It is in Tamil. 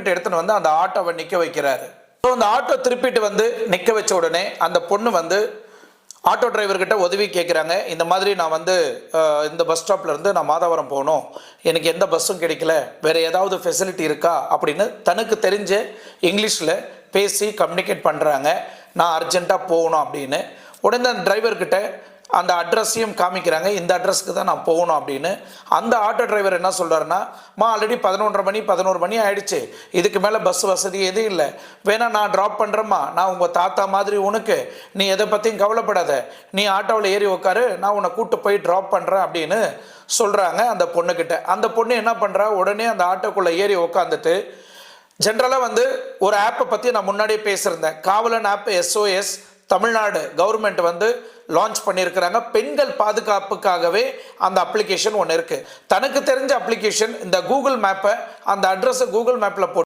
திருப்பிட்டு எடுத்துன்னு வந்து அந்த ஆட்டோவை நிற்க வைக்கிறாரு. ஸோ அந்த ஆட்டோ திருப்பிட்டு வந்து நிற்க வச்ச உடனே அந்த பொண்ணு வந்து ஆட்டோ டிரைவர்கிட்ட உதவி கேட்குறாங்க. இந்த மாதிரி நான் வந்து இந்த பஸ் ஸ்டாப்லேருந்து நான் மாதவரம் போகணும், எனக்கு எந்த பஸ்ஸும் கிடைக்கல, வேறு ஏதாவது ஃபெசிலிட்டி இருக்கா அப்படின்னு தனக்கு தெரிஞ்ச இங்கிலீஷில் பேசி கம்யூனிகேட் பண்ணுறாங்க. நான் அர்ஜென்ட்டாக போகணும் அப்படின்னு. உடனே அந்த டிரைவர்கிட்ட அந்த அட்ரஸையும் காமிக்கிறாங்க. இந்த அட்ரஸ்க்கு தான் நான் போகணும் அப்படின்னு. அந்த ஆட்டோ டிரைவர் என்ன சொல்கிறாருன்னா, ஆல்ரெடி 11 மணி ஆகிடுச்சு, இதுக்கு மேலே பஸ் வசதி எதுவும் இல்லை, வேணா நான் ட்ராப் பண்ணுறேம்மா, நான் உங்கள் தாத்தா மாதிரி உனக்கு, நீ எதை பற்றியும் கவலைப்படாத, நீ ஆட்டோவில் ஏறி உட்காரு, நான் உன்னை கூப்பிட்டு போய் ட்ராப் பண்ணுறேன் அப்படின்னு சொல்கிறாங்க அந்த பொண்ணுக்கிட்ட. அந்த பொண்ணு என்ன பண்ணுறா, உடனே அந்த ஆட்டோக்குள்ளே ஏறி உட்காந்துட்டு ஜென்ரலாக வந்து ஒரு ஆப்பை பற்றி நான் முன்னாடியே பேசியிருந்தேன். காவலன் ஆப் SOS தமிழ்நாடு கவர்மெண்ட் வந்து லான்ச் பண்ணியிருக்கிறாங்க. பெண்கள் பாதுகாப்புக்காகவே அந்த அப்ளிகேஷன் ஒன்று இருக்குது. தனக்கு தெரிஞ்ச அப்ளிகேஷன் இந்த கூகுள் மேப்பை, அந்த அட்ரஸை கூகுள் மேப்பில் போட்டு